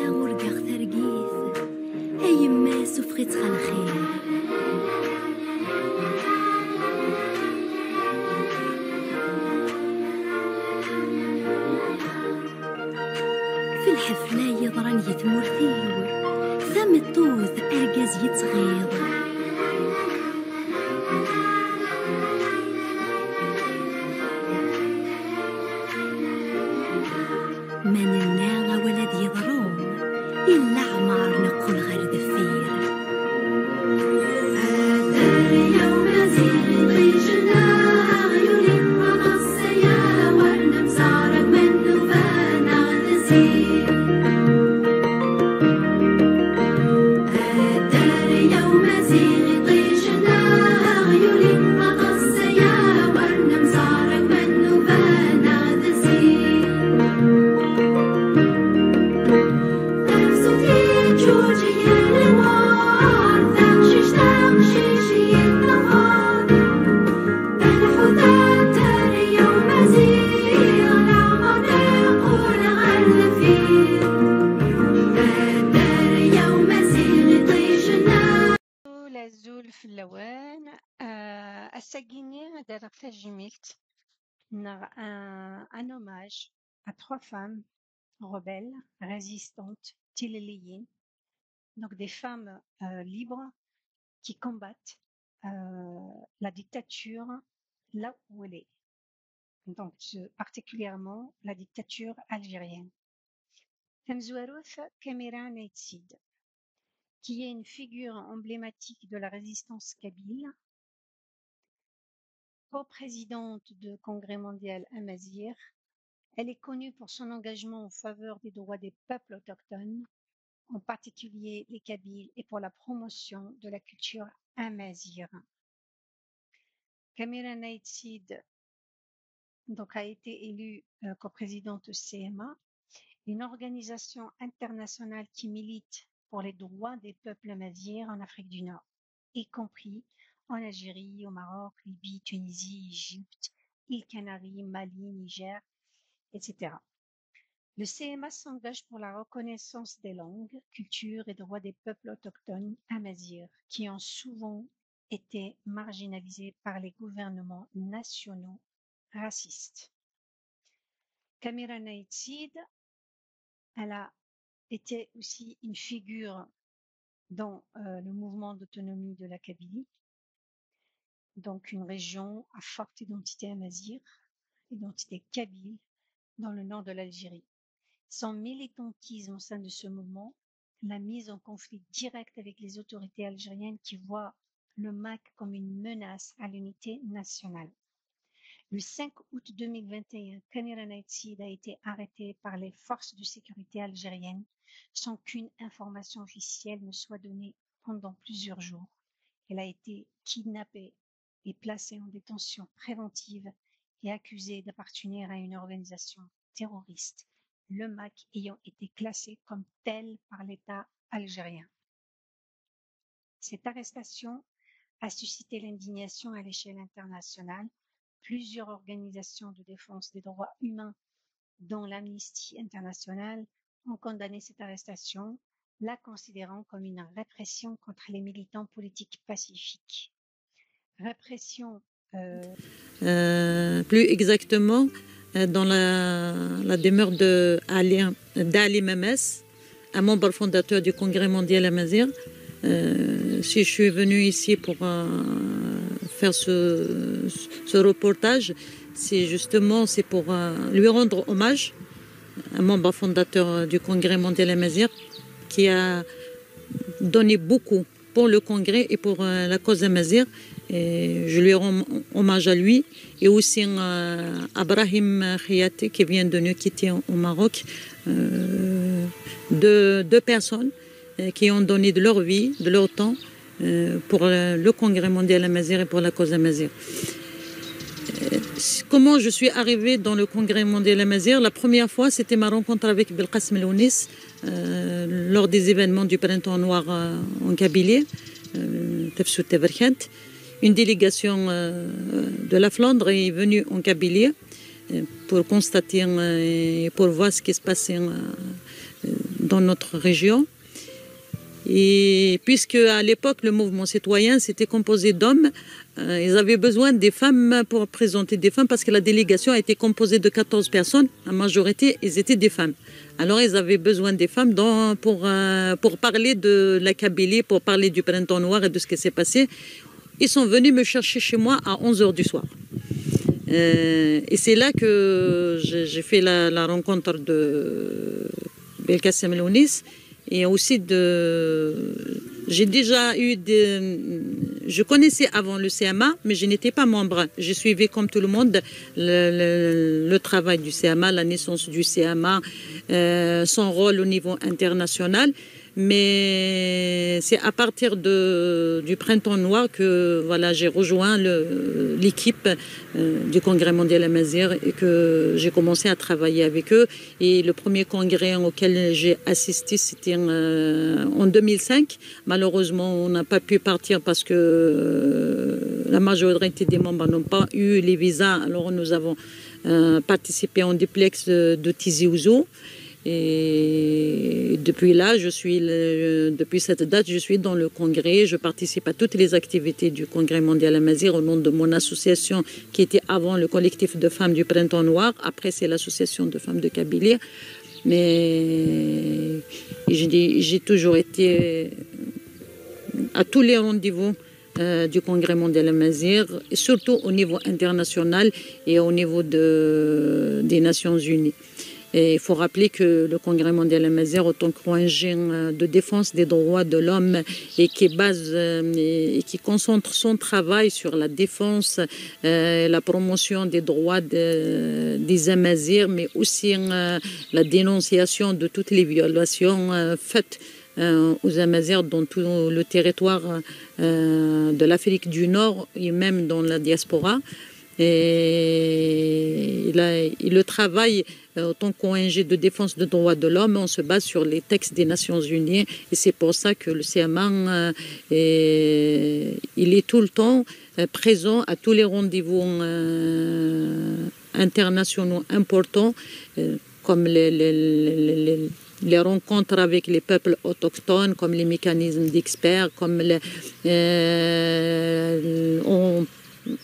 ورقاغ ترقيث أي ما سفرت الخير في الحفلة يضرن يتمرثيو ثم الطوث أرقاز يتغيظ من الناغة ولد يضروم إلا عمار نقول غير دفير هذا اليوم زين طيجنا عيوني وغصيا ورنا مزارك من نوفانا نزير هذا اليوم زين طيجنا عيوني وغصيا ورنا مزارك من نوفانا نزير الزول في اللوان الساقيني دارت جميلت un hommage à 3 femmes rebelles, résistantes, tililiyin, donc des femmes libres qui combattent la dictature là où elle est, donc particulièrement la dictature algérienne. Temzouarouf Kamira Naïtsid, qui est une figure emblématique de la résistance kabyle, co-présidente du Congrès mondial Amazigh. Elle est connue pour son engagement en faveur des droits des peuples autochtones, en particulier les Kabyles, et pour la promotion de la culture amazigh. Kamira Naïtsid donc a été élue co-présidente de CMA, une organisation internationale qui milite pour les droits des peuples amazighs en Afrique du Nord, y compris en Algérie, au Maroc, Libye, Tunisie, Égypte, îles Canaries, Mali, Niger, etc. Le CMA s'engage pour la reconnaissance des langues, cultures et droits des peuples autochtones amazighs qui ont souvent été marginalisés par les gouvernements nationaux racistes. Kamira Naïtsid, elle a été aussi une figure dans le mouvement d'autonomie de la Kabylie, donc une région à forte identité amazigh, identité kabyle, dans le nord de l'Algérie. Son militantisme au sein de ce mouvement l'a mise en conflit direct avec les autorités algériennes qui voient le MAC comme une menace à l'unité nationale. Le 5 août 2021, Kamira Naïtsid a été arrêtée par les forces de sécurité algériennes sans qu'une information officielle ne soit donnée pendant plusieurs jours. Elle a été kidnappée et placée en détention préventive et accusée d'appartenir à une organisation terroriste, le MAC ayant été classé comme tel par l'État algérien. Cette arrestation a suscité l'indignation à l'échelle internationale. Plusieurs organisations de défense des droits humains, dont l'Amnesty International, ont condamné cette arrestation, la considérant comme une répression contre les militants politiques pacifiques. Répression plus exactement dans la demeure d'Ali Memes, un membre fondateur du Congrès mondial amazigh. Si je suis venue ici pour faire ce reportage, c'est pour lui rendre hommage, un membre fondateur du Congrès mondial amazigh qui a donné beaucoup pour le Congrès et pour la cause amazigh. Et je lui rends hommage à lui et aussi à Brahim Khiati qui vient de nous quitter au Maroc. Deux personnes qui ont donné de leur vie, de leur temps pour le Congrès mondial amazigh et pour la cause amazigh. Comment je suis arrivée dans le Congrès mondial amazigh? La première fois, c'était ma rencontre avec Belkacem Lounis lors des événements du Printemps Noir en Kabylie, une délégation de la Flandre est venue en Kabylie pour constater et pour voir ce qui se passait dans notre région. Et puisque à l'époque, le mouvement citoyen, c'était composé d'hommes, ils avaient besoin des femmes pour présenter des femmes parce que la délégation a été composée de 14 personnes. La majorité, ils étaient des femmes. Alors, ils avaient besoin des femmes pour parler de la Kabylie, pour parler du printemps noir et de ce qui s'est passé. Ils sont venus me chercher chez moi à 11h du soir. Et c'est là que j'ai fait la rencontre de Belkacem Lounis. Et aussi j'ai déjà eu je connaissais avant le CMA, mais je n'étais pas membre. Je suivais comme tout le monde le travail du CMA, la naissance du CMA, son rôle au niveau international. Mais c'est à partir du Printemps Noir que voilà, j'ai rejoint l'équipe du Congrès mondial Amazigh et que j'ai commencé à travailler avec eux. Et le premier congrès auquel j'ai assisté, c'était en 2005. Malheureusement, on n'a pas pu partir parce que la majorité des membres n'ont pas eu les visas. Alors nous avons participé en duplex de Tizi Ouzou. Et depuis là, depuis cette date, je suis dans le congrès. Je participe à toutes les activités du Congrès mondial Amazigh au nom de mon association qui était avant le collectif de femmes du Printemps Noir. Après, c'est l'association de femmes de Kabylie. Mais j'ai toujours été à tous les rendez-vous du Congrès mondial Amazigh, surtout au niveau international et au niveau des Nations Unies. Et il faut rappeler que le Congrès mondial Amazigh, en tant qu'ONG de défense des droits de l'homme et qui qui concentre son travail sur la défense, la promotion des droits des Amazighs, mais aussi la dénonciation de toutes les violations faites aux Amazighs dans tout le territoire de l'Afrique du Nord et même dans la diaspora. Et le travail en tant qu'ONG de défense des droits de l'homme, on se base sur les textes des Nations Unies et c'est pour ça que le CMA il est tout le temps présent à tous les rendez-vous internationaux importants comme les rencontres avec les peuples autochtones, comme les mécanismes d'experts, comme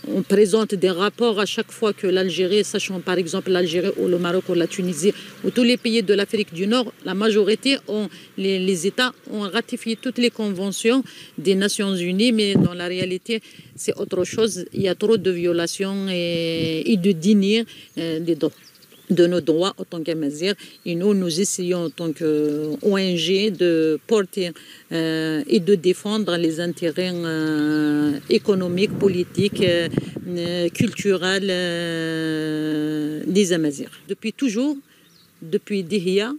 on présente des rapports à chaque fois que l'Algérie, sachant par exemple l'Algérie ou le Maroc ou la Tunisie ou tous les pays de l'Afrique du Nord, la majorité, les États ont ratifié toutes les conventions des Nations Unies, mais dans la réalité, c'est autre chose. Il y a trop de violations et de déni de nos droits en tant qu'Amazighs. Et nous essayons en tant qu'ONG de porter et de défendre les intérêts économiques, politiques, culturels des Amazighs. Depuis toujours, depuis Dihia,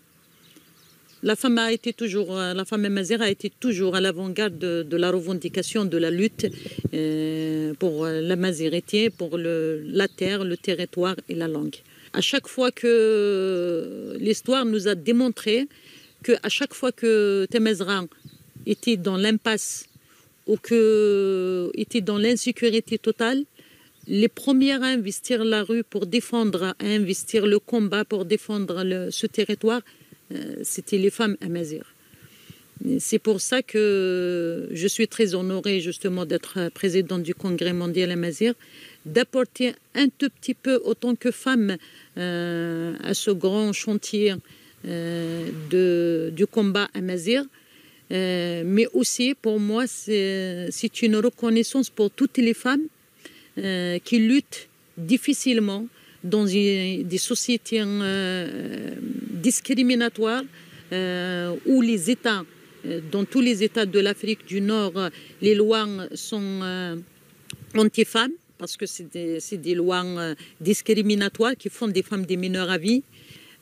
la femme amazigh a été toujours à l'avant-garde de la revendication de la lutte pour l'amazighité, pour la terre, le territoire et la langue. À chaque fois que l'histoire nous a démontré qu'à chaque fois que Temesra était dans l'impasse ou était dans l'insécurité totale, les premières à investir la rue pour défendre, à investir le combat pour défendre ce territoire, c'était les femmes amazighs. C'est pour ça que je suis très honorée justement d'être présidente du Congrès mondial Amazigh, d'apporter un tout petit peu autant que femme à ce grand chantier du combat amazigh. Mais aussi pour moi c'est une reconnaissance pour toutes les femmes qui luttent difficilement dans des sociétés discriminatoires où les États, dans tous les États de l'Afrique du Nord, les lois sont anti-femmes parce que c'est des lois discriminatoires qui font des femmes des mineurs à vie.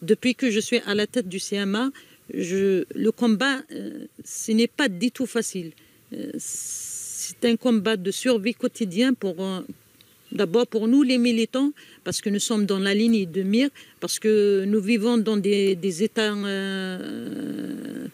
Depuis que je suis à la tête du CMA, le combat, ce n'est pas du tout facile. C'est un combat de survie quotidien d'abord pour nous les militants, parce que nous sommes dans la ligne de mire, parce que nous vivons dans des États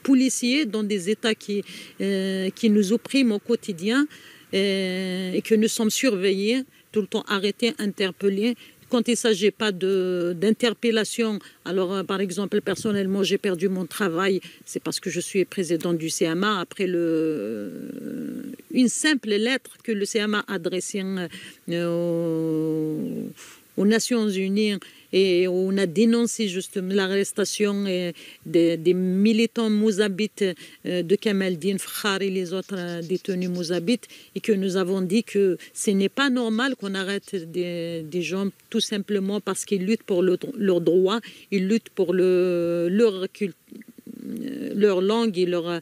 policiers, dans des États qui nous oppriment au quotidien et que nous sommes surveillés, tout le temps arrêtés, interpellés, quand il ne s'agit pas d'interpellation, alors par exemple, personnellement, j'ai perdu mon travail, c'est parce que je suis présidente du CMA, après une simple lettre que le CMA a adressée aux Nations Unies, et on a dénoncé justement l'arrestation des militants mouzabites de Kamaldine Fkhar et les autres détenus mouzabites, et que nous avons dit que ce n'est pas normal qu'on arrête des gens tout simplement parce qu'ils luttent pour leurs droits, ils luttent pour leur langue et leur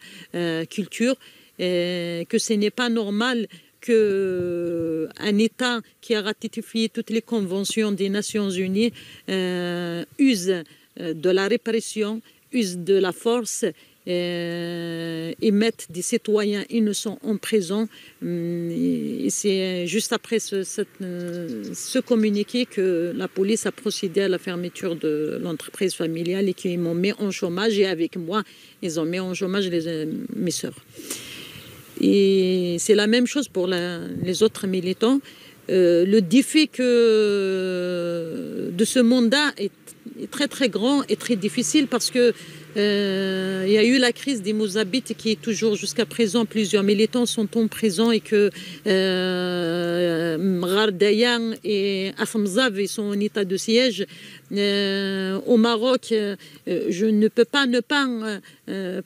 culture, que ce n'est pas normal qu'un État qui a ratifié toutes les conventions des Nations Unies use de la répression, use de la force et mette des citoyens innocents en prison. Et c'est juste après ce communiqué que la police a procédé à la fermeture de l'entreprise familiale et qu'ils m'ont mis en chômage. Et avec moi, ils ont mis en chômage mes sœurs. Et c'est la même chose pour les autres militants. Le défi de ce mandat est très très grand et très difficile parce que il y a eu la crise des Mouzabites qui est toujours jusqu'à présent. Plusieurs militants sont en prison et que Mrardayan et Afmzav sont en état de siège. Au Maroc, je ne peux pas ne pas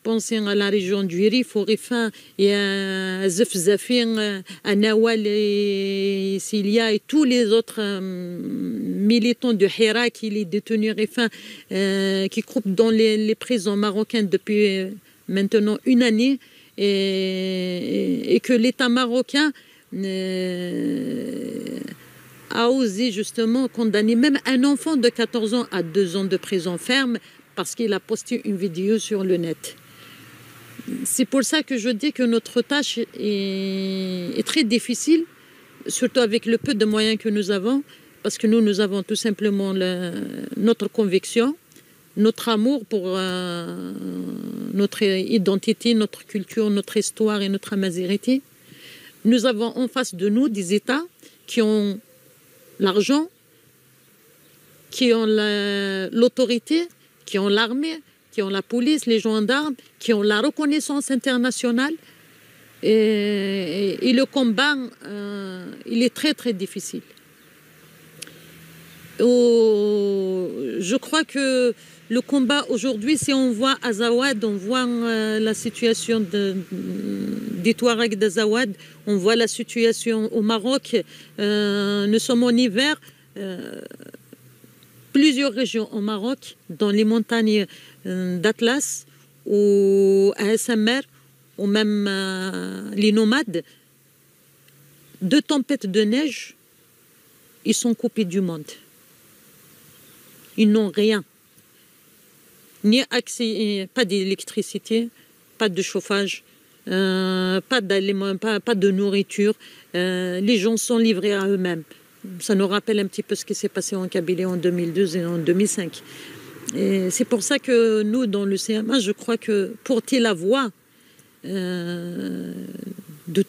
penser à la région du Rif, au Rifin, et à Zefzafin, à Nawal et Silia et tous les autres militants de Hira qui les détenus Rifin qui groupent dans les prisons marocaines depuis maintenant une année, et que l'État marocain a osé justement condamner même un enfant de 14 ans à 2 ans de prison ferme parce qu'il a posté une vidéo sur le net. C'est pour ça que je dis que notre tâche est très difficile, surtout avec le peu de moyens que nous avons, parce que nous avons tout simplement notre conviction, notre amour pour notre identité, notre culture, notre histoire et notre amazérité. Nous avons en face de nous des États qui ont l'argent, qui ont l'autorité, qui ont l'armée, qui ont la police, les gendarmes, qui ont la reconnaissance internationale. Et le combat, il est très très difficile. Je crois que le combat aujourd'hui, si on voit Azawad, on voit la situation des Touaregs d'Azawad, on voit la situation au Maroc. Nous sommes en hiver. Plusieurs régions au Maroc, dans les montagnes d'Atlas ou à SMR, ou même les nomades, de tempêtes de neige, ils sont coupés du monde. Ils n'ont rien. Ni accès, pas d'électricité, pas de chauffage, pas d'aliments, pas de nourriture. Les gens sont livrés à eux-mêmes. Ça nous rappelle un petit peu ce qui s'est passé en Kabylie en 2002 et en 2005. Et c'est pour ça que nous, dans le CMA, je crois que porter la voix de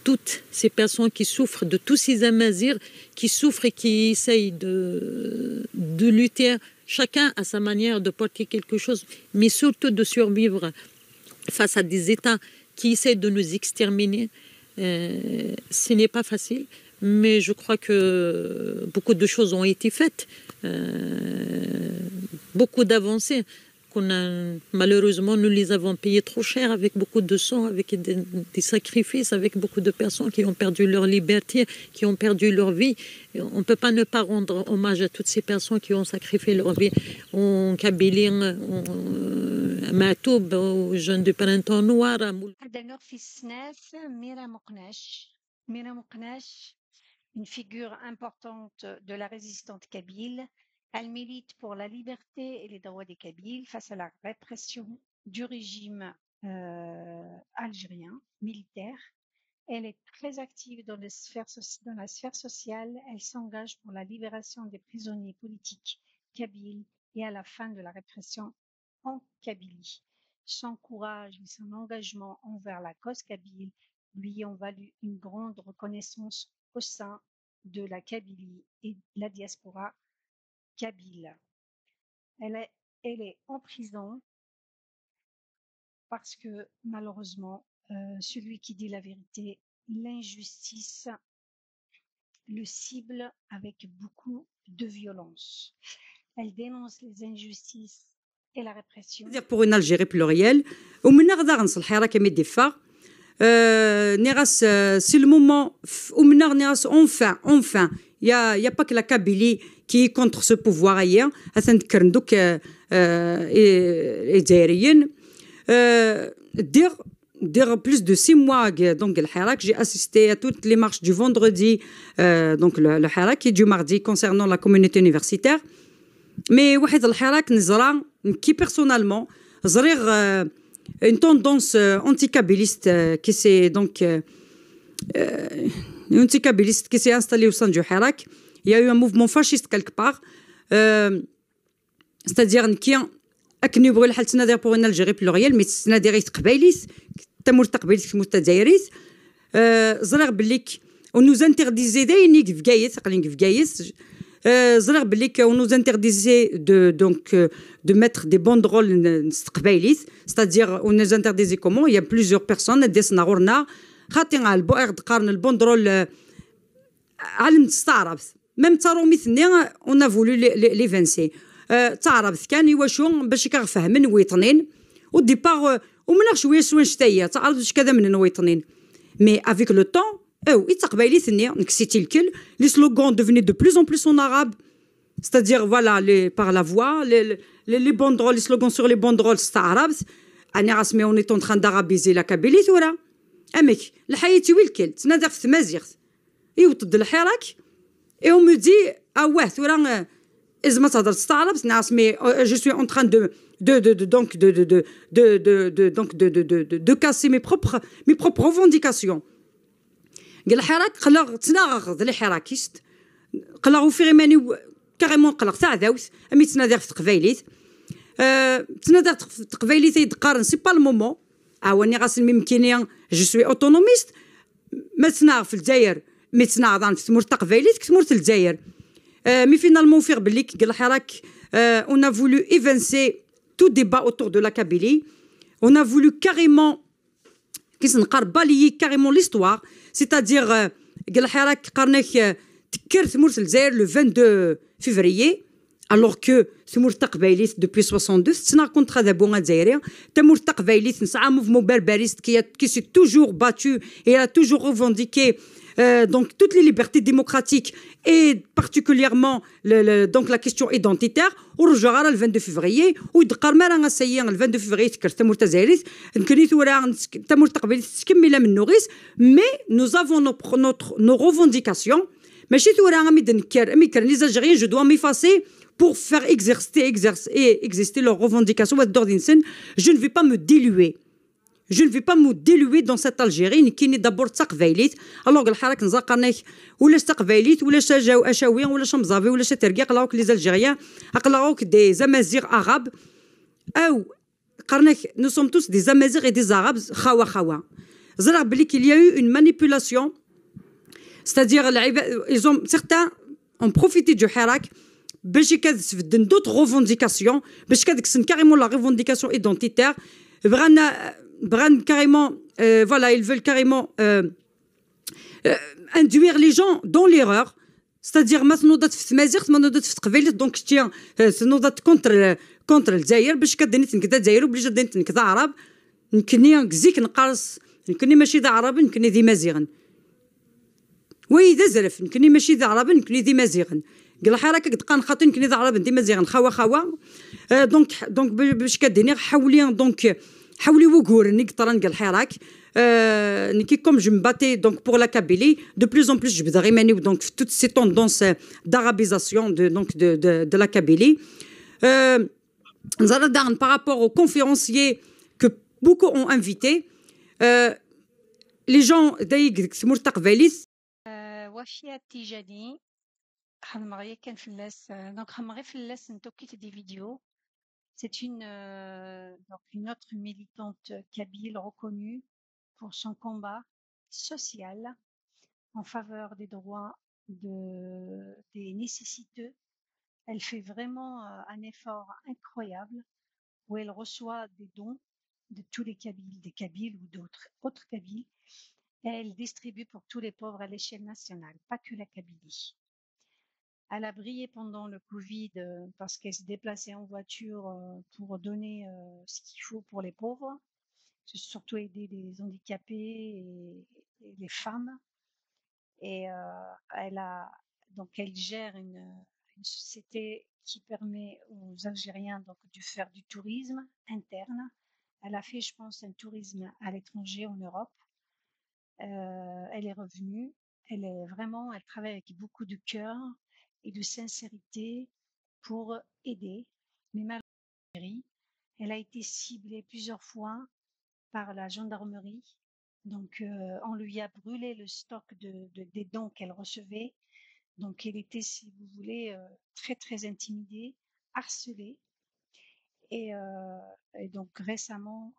toutes ces personnes qui souffrent, de tous ces Amazirs qui souffrent et qui essayent de lutter, chacun à sa manière de porter quelque chose, mais surtout de survivre face à des États qui essaient de nous exterminer. Ce n'est pas facile, mais je crois que beaucoup de choses ont été faites, beaucoup d'avancées. Malheureusement, nous les avons payées trop cher, avec beaucoup de sang, avec des sacrifices, avec beaucoup de personnes qui ont perdu leur liberté, qui ont perdu leur vie. On ne peut pas ne pas rendre hommage à toutes ces personnes qui ont sacrifié leur vie. En Kabylie, à Matoub, aux jeunes du printemps noir. Mira Moknesh, une figure importante de la résistance kabyle. Elle milite pour la liberté et les droits des Kabyles face à la répression du régime algérien militaire. Elle est très active dans la sphère sociale. Elle s'engage pour la libération des prisonniers politiques kabyles et à la fin de la répression en Kabylie. Son courage et son engagement envers la cause kabyle lui ont valu une grande reconnaissance au sein de la Kabylie et de la diaspora kabyle. Elle est en prison parce que malheureusement, celui qui dit la vérité, l'injustice le cible avec beaucoup de violence. Elle dénonce les injustices et la répression. Pour une Algérie plurielle, au من غدا غنصلح راك مدفع نيغاس c'est le moment au من نيغاس enfin y a pas que la Kabylie qui est contre ce pouvoir ailleurs أتنذكر دوك الجزائريين dire plus de 6 mois donc le Hirak, j'ai assisté à toutes les marches du vendredi donc le Hirak et du mardi concernant la communauté universitaire. Mais واحد الحراك نزرع qui personnellement زريغ une tendance anti-kabyliste qui s'est donc anti-kabyliste qui s'est installée au sein du Hirak. Il y a eu un mouvement fasciste quelque part, c'est-à-dire qui أكن يبغوا الحال تنادير pour une Algérie plurielle mais تنادير تقبايليس تمور تقبايليس كمور تجايريس زريغ بليك on nous interdisait داينيك في كايس قالين في كايس زريغ بليك on nous interdisait de mettre des banderoles تقبايليس c'est-à-dire on nous interdisait comment il y a plusieurs personnes ديسنا غورنا خاطين على البؤر قارن البندرول علم تستعرب même تارومي ثني on a voulu les vincer تعرب كان يواشو باش كنفهمن ويطنين وديبار ومنغ شويه سوين شتايه تعرف واش كذا من ويطنين مي افيك لو طون او يتقبايلي ثني نكسيتي الكل لي سلوغون devenaient de plus en plus en arabe c'est-à-dire voilà par la voix les banderoles les slogans sur les banderoles استعرب انا راسمي on est en train d'arabiser la Kabylie ثورا امك الحياتي والكل تنادر في تمازيغ يوطد الحراك et on me dit ah ouais ثورا إذا ما تهضر تستعرب ناس مي je suis en train de casser mes propres revendications. قال الحراك قلا تناغ لي حراكيست قلا وفي ماني كاريمون قلا تاع داوث امي تنادر في تقبايليت تنادر في تقبايليت يدقارن سي با المومون عاوني غاسل ممكن جو سوي اوتونوميست ما تناغ في الجزائر مي تناغ في تمور تقبايليت كتمور في الجزائر mais finalement faire بليك قال الحراك on a voulu évincer tout débat autour de la Kabylie on a voulu carrément كيس نقار balayer carrément l'histoire c'est-à-dire قال الحراك قرناك تكر ثمور الجزائر le 22 février alors que ثمور تقبايليت depuis 62 تنا كونتر هذا بون الجزائري تمور تقبايليت نسعى موفمون بربريست qui s'est toujours battu et a toujours revendiqué donc toutes les libertés démocratiques et particulièrement donc la question identitaire ورجع le 22 février ويدقر ما راه سيان le 22 février تكر تمور تزايريس نكني ثورا تمور تقبل تكمل من نوريس mais nous avons nos revendications ماشي ثورا غامي دنكر امي كر les Algériens je dois m'effacer pour faire exister leurs revendications je ne vais pas me diluer Je ne vais pas me diluer dans cette Algérie qui n'est d'abord تقبايليت alors الحراك نزقناك ولا تقبايليت ولا جاو اشاوي ولا شمزافي ولا ترقيق قلاوك لي زالجيريان قلاوك دي زمازيغ عرب او قرناك nous sommes tous des Amazirs et des Arabes خوا زرع بلي qu'il y a eu une manipulation c'est-à-dire ils ont certains ont profité du حراك باش يكذب d'autres revendications باش كدكسن carrément la revendication identitaire Bran carrément, voilà, ils veulent carrément induire les gens dans l'erreur. C'est-à-dire, maintenant, on في تمازيغ maintenant في تقبايليت donc tiens, نوضات contre الجزائر باش كدنيت نكدا الجزائر وبلي جدنيت نكدا عرب نكني نكزيك نقارص نكني ماشي ذا عرب نكني ذي مازيغن وي ذا زرف نكني ماشي ذا عرب نكني ذي مازيغن قال حراك دقان خاطر نكني ذا عرب ذي مازيغن خوا donc باش كدني حاولي donc حاولي وقور نقطرن قال حراك نكي comme je me battais donc pour la Kabylie de plus en plus je بدغ يماني donc toutes ces tendances d'arabisation de la Kabylie par rapport aux conférenciers que beaucoup ont invités les gens دايق سمور تقبايليت وفية تيجاني خنمغي كان فلاس دونك خنمغي فلاس نتوكيت دي فيديو. C'est donc une autre militante kabyle reconnue pour son combat social en faveur des droits des nécessiteux. Elle fait vraiment un effort incroyable où elle reçoit des dons de tous les Kabyles, des Kabyles ou d'autres autres Kabyles, et elle distribue pour tous les pauvres à l'échelle nationale, pas que la Kabylie. Elle a brillé pendant le Covid parce qu'elle se déplaçait en voiture pour donner ce qu'il faut pour les pauvres, surtout aider les handicapés et les femmes. Et elle gère une société qui permet aux Algériens de faire du tourisme interne. Elle a fait, je pense, un tourisme à l'étranger en Europe. Elle est revenue. Elle travaille avec beaucoup de cœur et de sincérité pour aider. Mais malheureusement, elle a été ciblée plusieurs fois par la gendarmerie. Donc, on lui a brûlé le stock des dons qu'elle recevait. Donc, elle était, si vous voulez, très, très intimidée, harcelée. Et donc, récemment,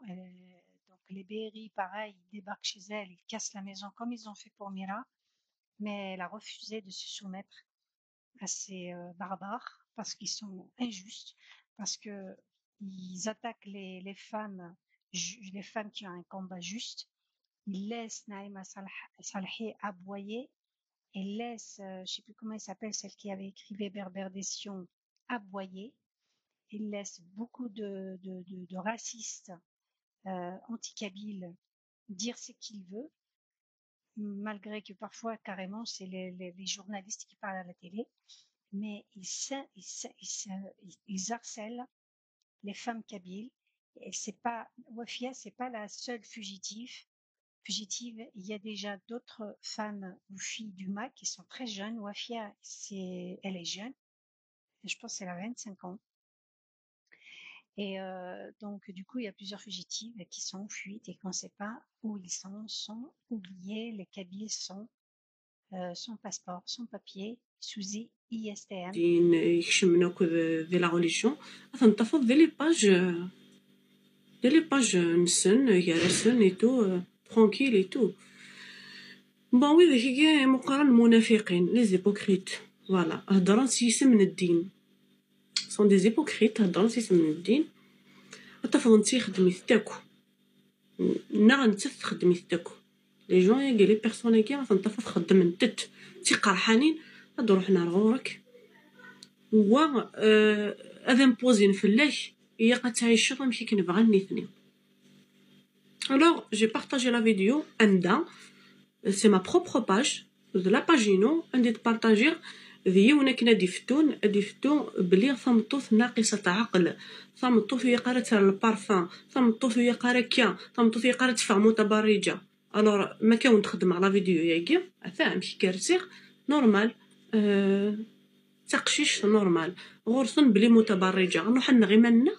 donc les BRI, pareil, ils débarquent chez elle, ils cassent la maison comme ils ont fait pour Mira. Mais elle a refusé de se soumettre à ces barbares parce qu'ils sont injustes, parce que ils attaquent les femmes qui ont un combat juste. Ils laissent Naïma Salhi aboyer. Ils laissent, je ne sais plus comment elle s'appelle, celle qui avait écrit Berbère des Sions, aboyer. Ils laissent beaucoup de racistes anti-kabyles dire ce qu'ils veulent, malgré que parfois, carrément, c'est les journalistes qui parlent à la télé. Mais ils harcèlent les femmes kabyles. Et Wafia, c'est pas la seule fugitive. Il y a déjà d'autres femmes ou filles du MAC qui sont très jeunes. Wafia, elle est jeune. Je pense qu'elle a 25 ans. Et donc, du coup, il y a plusieurs fugitives qui sont en fuite et qu'on ne sait pas où ils sont oubliés. Les Kabyles sont sans passeport, sans papier, sous ISTM. يكشمنا ذي لا ريليجيون تنتفض دي لي باج نسن يارسن اي تو ترونكيل اي تو بون وي ذاك مقارن المنافقين لي زيبوكريت فوالا هضران سيسم من الدين سون دي زيبوكريت هضران سيسم من الدين تفضل نتي خدمي تاكو نا نتف خدمي تاكو لي جون يا لي بيرسون كي تنتفض خدم نتت تي قرحانين هادو روحنا لغورك هو هذا مبوزين فلاش هي قتعيش ماشي كنبغى نيثني. Alors j'ai partagé la vidéo عندها c'est ma propre page de la pagino عندي تبارطاجير ذي ونا كنا ديفتون بلي ثمطوث ناقصة عقل ثمطوث هي قالت البارفان ثمطوث هي قالت ثمطوث هي قالت تفع متبرجة. alors ما كون تخدم على فيديو ياكي فاهم كي كارسيغ نورمال تقشيش نورمال غورسن بلي متبرجة نحن غير منا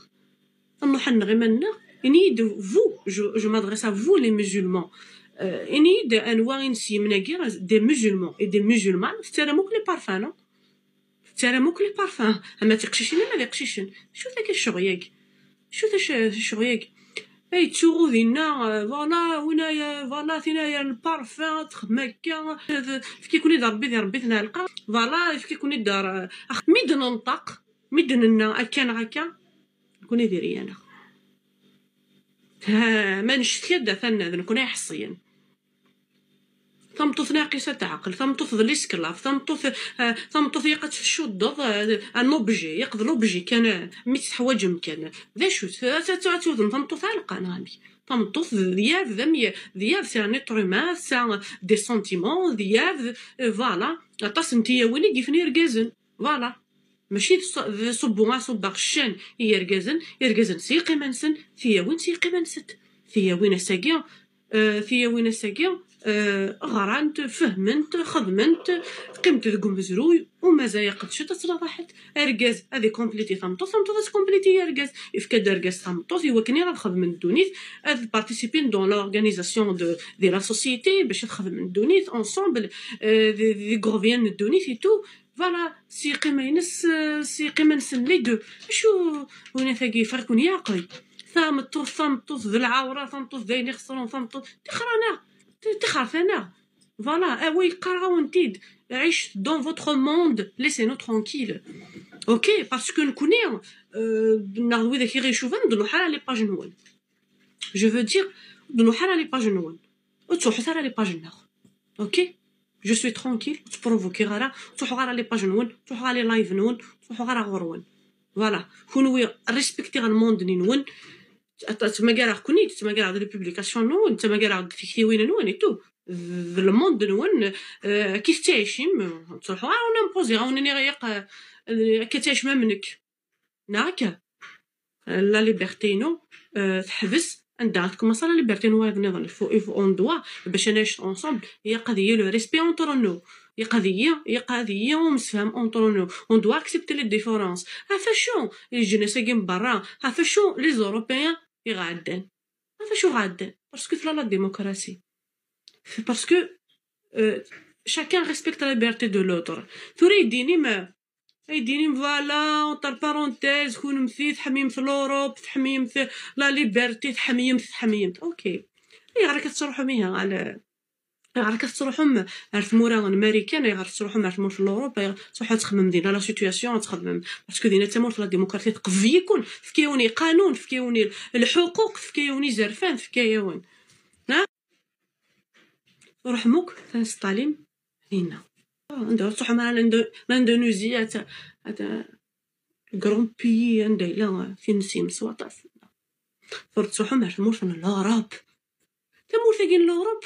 need vous je m'adresse à vous les musulmans need انواع نسي مناكير des musulmans et des musulmanes ترموك لي بارفان ترموك لي بارفان اما تقشيشين ما تقشيشين شو ذاك الشغياك شو ذا الشغياك اي تشوغو دينا فوالا هنايا فوالا ثنايا البارفان تخمكا كيكون يدار ربي تنالقا فوالا كيكون يدار ميدن ننطق ميدن كان هكا نكون يديري انا ما نشتي دا ثنا نكون حصيا ثمطوث ناقصة عقل ثمطوث الاسكلاف ثمطوث يقد في الشدض النوبجي يقض لوبجي كان ميت حوايج مكان ذا شو تاتوذن ثمطوث علقا نغامي ثمطوث ذياب سي ان ايتر هومان سي دي سونتيمون ذياب فوالا اطاس نتيا وين كيفني ركازن فوالا ماشي صبوها صباغ الشان يركازن سيقي منسن ثيا وين سيقي منست ثيا وين ساكيا غرانت فهمنت خدمنت قمت ذكو مزروي ومازال قد شتا تصلحت اركاز هذه كومبليتي ثمطوث كومبليتي اركاز افكاد اركاز ثمطوث هو كني راه خدم من الدونيت هاد بارتيسيبين دون لورغانيزاسيون دو لا سوسيتي باش تخدم من الدونيت انصومبل دي غوفيان الدونيت اي تو فوالا سيقي ما نسن لي دو شو هنا ثاقي فركون يعقل ثمطوث ذو العوره ثمطوث داين يخسرون ثمطوث تخرنا تخرفنا فوالا وي قراو نتيد عيش دون فوتر موند ليسينو ترانكيل اوكي باسكو نكوني ناخذ ذاك يغيشوفا ندلو حال لي باج نون جو فو دير ندلو حال لي باج نون وتروحو حتى لي باج ناخر اوكي جو سوي ترانكيل تبروفوكي غير تروحو غير لي باج نون تروحو غير لي لايف نون تروحو غير غرون فوالا كونوا ريسبكتي غير الموند نون تما كاع كوني تما كاع لي بوبليكاسيون نون تما كاع فيكتيوين نون اي تو الموند نون كيف تعيشيم تروحو انا نبوزي راني غيق كتعيش ما منك ناك لا ليبرتي نو تحبس عندها كوماسا لا ليبرتي نو نظن il faut on doit باش نعيش ensemble هي قضيه لو ريسبي اونتر نو هي قضيه ومسفهم اونتر نو on doit accepter les différences فاشو الجنس كاين برا فاشو لي زوروبيان يغادن فاشو غادن باسكو في لا ديموكراسي باسكو chacun respecte la liberté de l'autre تريديني ما يديني فوالا اونتر بارونتيز كون مثيث حميم في لوروب تحميم في لا ليبرتي تحميم اوكي غير كتروحوا ميها على غير كتروحوا عرف مورا امريكان غير تروحوا عرف مور في لوروب تروحوا تخمم دينا لا سيتوياسيون تخمم باسكو دينا تمور في لا ديموكراسي تقف يكون في كيوني قانون في كيوني الحقوق في كيوني زرفان في كيون ها رحموك ستالين هنا عنده تروح مع الاندونيسيا هذا غران بيي عنده لا في نسيم سواطا تروحوا مع المورفن الاوروب تمور فين الاوروب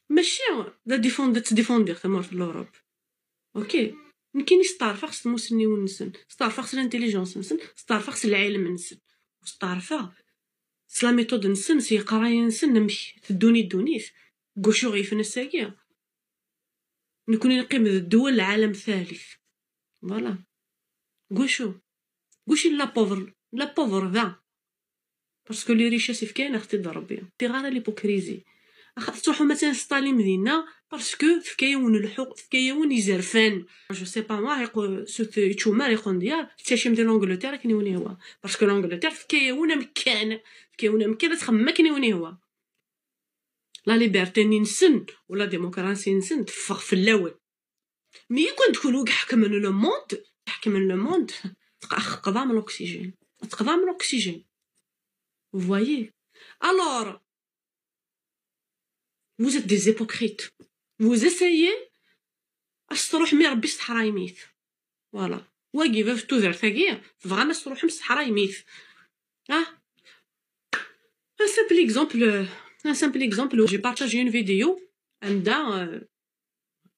ماشي لا ديفوندير تمور في الاوروب اوكي كاين ستارفاخس المسني ونسن ستارفاخس الانتيليجونس نسن ستارفاخس العلم نسن ستارفا سلا ميثود نسن سي قرايه نسن نمشي تدوني دونيت كوشو غيف نساكيا نكون نقيم الدول العالم الثالث فوالا كوشي لا بوفر ذا باسكو لي ريشاس في كاين اختي ضربي تي غانا ليبوكريزي تروحوا مثلا ستالين مدينه باسكو في كيون الحقوق في كيون يزرفان جو سي با ما يقول سوت يتشوما يقول ديال تاشيم ديال لونجلتير كنيوني هو باسكو لونجلتير في كيون مكان تخمم كنيوني هو لا ليبرتي نسن ولا ديموكراسي نسن تفخ في الاول مي كون تكونوا حكم لو موند تقضى من الاكسجين vous voyez alors vous êtes des hypocrites vous essayez تروح مي ربي صحراي ميت فوالا واقفه في توزر ثقيل فغانا تروح صحراي ميت un simple exemple où j'ai partagé une vidéo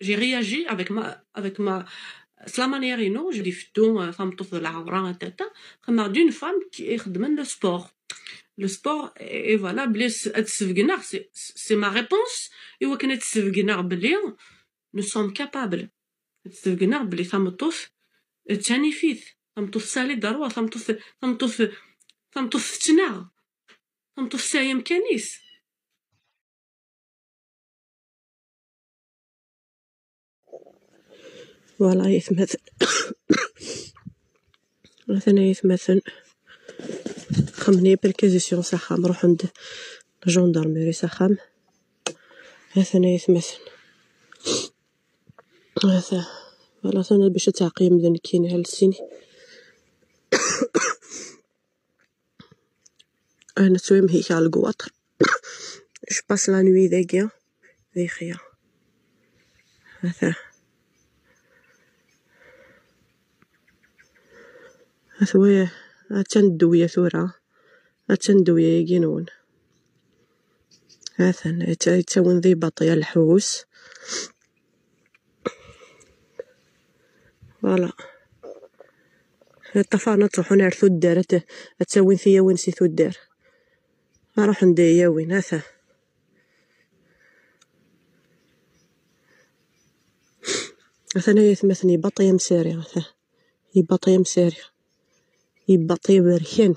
j'ai réagi avec ma la manière non je dis femme طفل العورة تاتا خما d'une femme qui خدمن le sport et voilà بليس تسفقنا c'est ma réponse ايوا كنا تسفقنا بلي nous sommes capables تسفقنا بلي ثم طف تاني فيث ثم طف سالي دروا ثم طف تنا ثم طف سايم كنيس فوالا يتمثل مثلا يتمثل خمني بركيزيسيون ساخام نروح عند الجندرميري ساخام مثلا يتمثل هذا فوالا ثنا باش تعقيم ذن كاين على السيني انا تويم هيك على القواطر جو باس لا نوي ذاكيا ذي خيا هذا هثويه تندويه ثورة تندويه يجينون هذا يتسون ذي بطيء الحوس فوالا اتفقنا تروحون نعرفو الدار تسوين فيا وين سيثو الدار نروح نديا وين هذا مثلا يثمثني بطيء مساري هذا يبطيء مساري يبطي بركان